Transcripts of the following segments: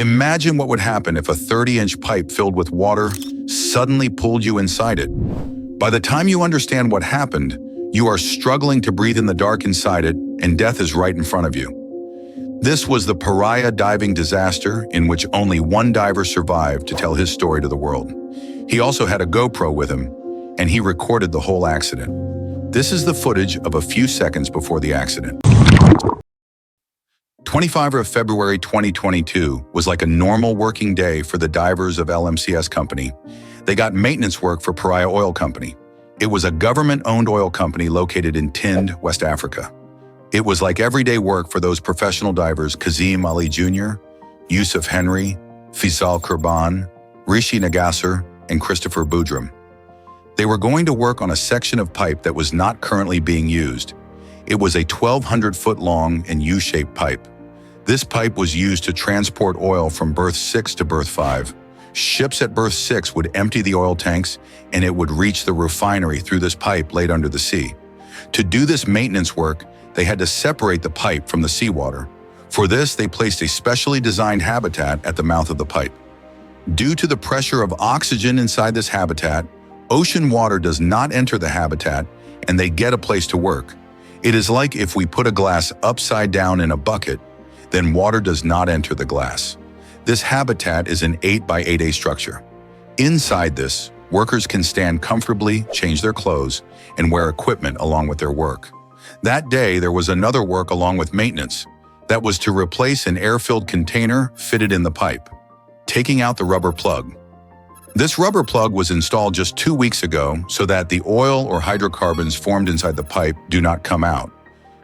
Imagine what would happen if a 30-inch pipe filled with water suddenly pulled you inside it. By the time you understand what happened, you are struggling to breathe in the dark inside it, and death is right in front of you. This was the Pariah diving disaster in which only one diver survived to tell his story to the world. He also had a GoPro with him, and he recorded the whole accident. This is the footage of a few seconds before the accident. 25th of February 2022 was like a normal working day for the divers of LMCS company. They got maintenance work for Paria Oil Company. It was a government-owned oil company located in Tind, West Africa. It was like everyday work for those professional divers Kazim Ali Jr., Yusuf Henry, Faisal Kurban, Rishi Nagasser, and Christopher Boudram. They were going to work on a section of pipe that was not currently being used. It was a 1,200-foot long and U-shaped pipe. This pipe was used to transport oil from berth 6 to berth 5. Ships at berth 6 would empty the oil tanks, and it would reach the refinery through this pipe laid under the sea. To do this maintenance work, they had to separate the pipe from the seawater. For this, they placed a specially designed habitat at the mouth of the pipe. Due to the pressure of oxygen inside this habitat, ocean water does not enter the habitat, and they get a place to work. It is like if we put a glass upside down in a bucket, then water does not enter the glass. This habitat is an 8x8A structure. Inside this, workers can stand comfortably, change their clothes, and wear equipment along with their work. That day, there was another work along with maintenance. That was to replace an air-filled container fitted in the pipe, taking out the rubber plug. This rubber plug was installed just 2 weeks ago so that the oil or hydrocarbons formed inside the pipe do not come out.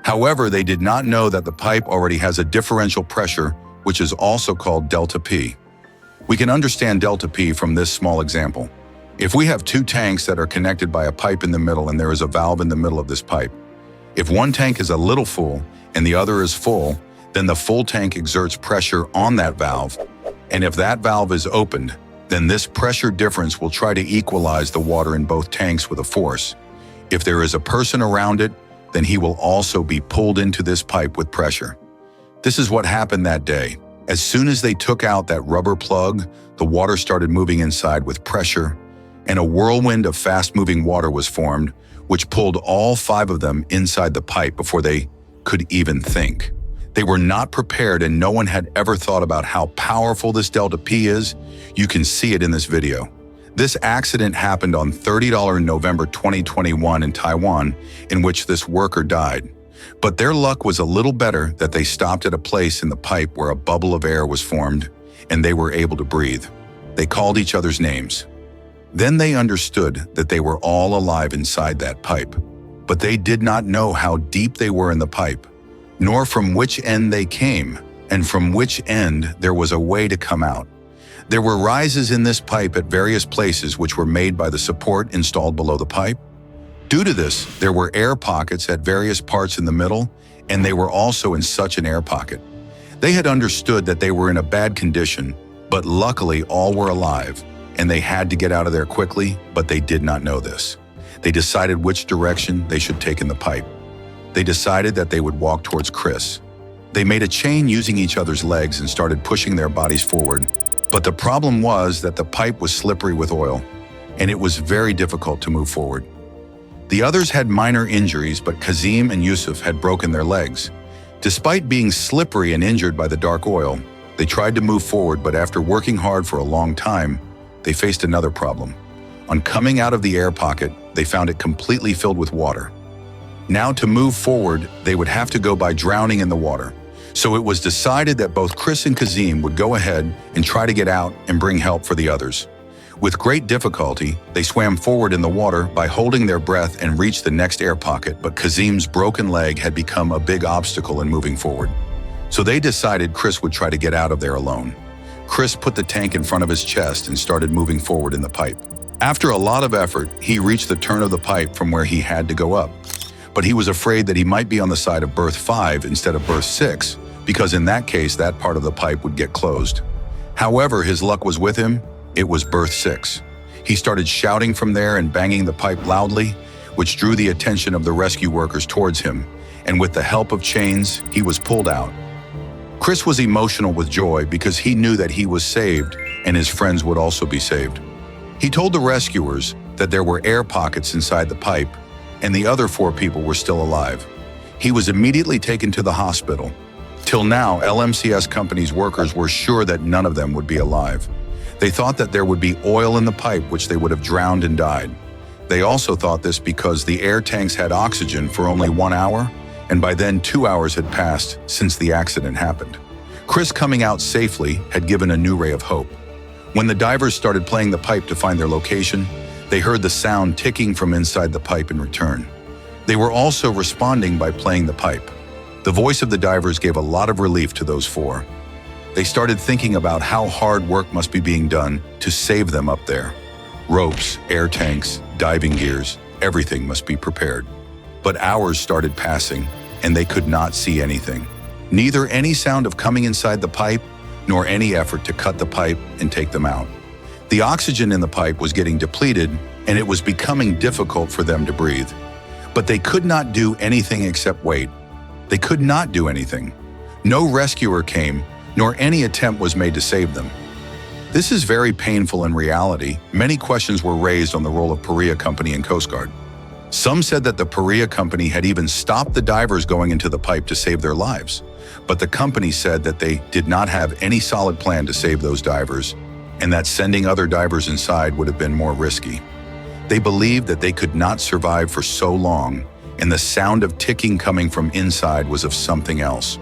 However, they did not know that the pipe already has a differential pressure, which is also called delta P. We can understand delta P from this small example. If we have two tanks that are connected by a pipe in the middle and there is a valve in the middle of this pipe, if one tank is a little full and the other is full, then the full tank exerts pressure on that valve, and if that valve is opened, then this pressure difference will try to equalize the water in both tanks with a force. If there is a person around it, then he will also be pulled into this pipe with pressure. This is what happened that day. As soon as they took out that rubber plug, the water started moving inside with pressure, and a whirlwind of fast-moving water was formed, which pulled all 5 of them inside the pipe before they could even think. They were not prepared, and no one had ever thought about how powerful this delta P is. You can see it in this video. This accident happened on $30 November 2021 in Taiwan, in which this worker died. But their luck was a little better that they stopped at a place in the pipe where a bubble of air was formed, and they were able to breathe. They called each other's names. Then they understood that they were all alive inside that pipe. But they did not know how deep they were in the pipe, nor from which end they came, and from which end there was a way to come out. There were rises in this pipe at various places which were made by the support installed below the pipe. Due to this, there were air pockets at various parts in the middle, and they were also in such an air pocket. They had understood that they were in a bad condition, but luckily all were alive, and they had to get out of there quickly, but they did not know this. They decided which direction they should take in the pipe. They decided that they would walk towards Chris. They made a chain using each other's legs and started pushing their bodies forward. But the problem was that the pipe was slippery with oil, and it was very difficult to move forward. The others had minor injuries, but Kazim and Yusuf had broken their legs. Despite being slippery and injured by the dark oil, they tried to move forward, but after working hard for a long time, they faced another problem. On coming out of the air pocket, they found it completely filled with water. Now to move forward, they would have to go by drowning in the water. So it was decided that both Chris and Kazim would go ahead and try to get out and bring help for the others. With great difficulty, they swam forward in the water by holding their breath and reached the next air pocket, but Kazim's broken leg had become a big obstacle in moving forward. So they decided Chris would try to get out of there alone. Chris put the tank in front of his chest and started moving forward in the pipe. After a lot of effort, he reached the turn of the pipe from where he had to go up. But he was afraid that he might be on the side of berth 5 instead of berth 6, because in that case, that part of the pipe would get closed. However, his luck was with him. It was berth 6. He started shouting from there and banging the pipe loudly, which drew the attention of the rescue workers towards him, and with the help of chains, he was pulled out. Chris was emotional with joy because he knew that he was saved and his friends would also be saved. He told the rescuers that there were air pockets inside the pipe and the other 4 people were still alive. He was immediately taken to the hospital. Till now, LMCS company's workers were sure that none of them would be alive. They thought that there would be oil in the pipe which they would have drowned and died. They also thought this because the air tanks had oxygen for only 1 hour, and by then 2 hours had passed since the accident happened. Chris coming out safely had given a new ray of hope. When the divers started playing the pipe to find their location, they heard the sound ticking from inside the pipe in return. They were also responding by playing the pipe. The voice of the divers gave a lot of relief to those 4. They started thinking about how hard work must be being done to save them up there. Ropes, air tanks, diving gears, everything must be prepared. But hours started passing, and they could not see anything. Neither any sound of coming inside the pipe, nor any effort to cut the pipe and take them out. The oxygen in the pipe was getting depleted, and it was becoming difficult for them to breathe. But they could not do anything except wait. They could not do anything. No rescuer came, nor any attempt was made to save them. This is very painful in reality. Many questions were raised on the role of Paria Company and Coast Guard. Some said that the Paria Company had even stopped the divers going into the pipe to save their lives. But the company said that they did not have any solid plan to save those divers, and that sending other divers inside would have been more risky. They believed that they could not survive for so long, and the sound of ticking coming from inside was of something else.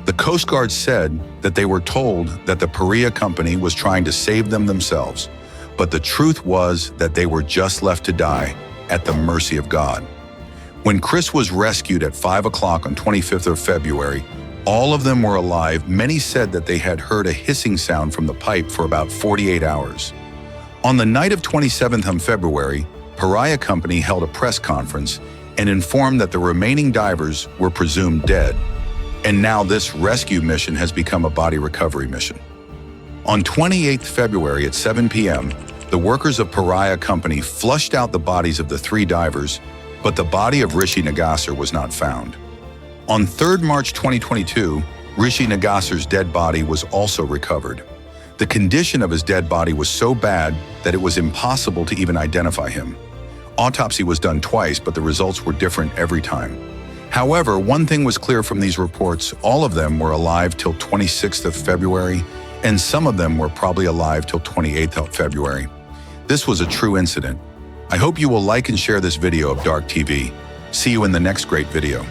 The Coast Guard said that they were told that the Paria Company was trying to save them themselves, but the truth was that they were just left to die at the mercy of God. When Chris was rescued at 5 o'clock on 25th of February, all of them were alive. Many said that they had heard a hissing sound from the pipe for about 48 hours. On the night of 27th of February, Paria Company held a press conference and informed that the remaining divers were presumed dead. And now this rescue mission has become a body recovery mission. On 28th February at 7 p.m., the workers of Paria Company flushed out the bodies of the 3 divers, but the body of Rishi Nagasar was not found. On 3rd March 2022, Rishi Nagasar's dead body was also recovered. The condition of his dead body was so bad that it was impossible to even identify him. Autopsy was done twice, but the results were different every time. However, one thing was clear from these reports: all of them were alive till 26th of February, and some of them were probably alive till 28th of February. This was a true incident. I hope you will like and share this video of Dark TV. See you in the next great video.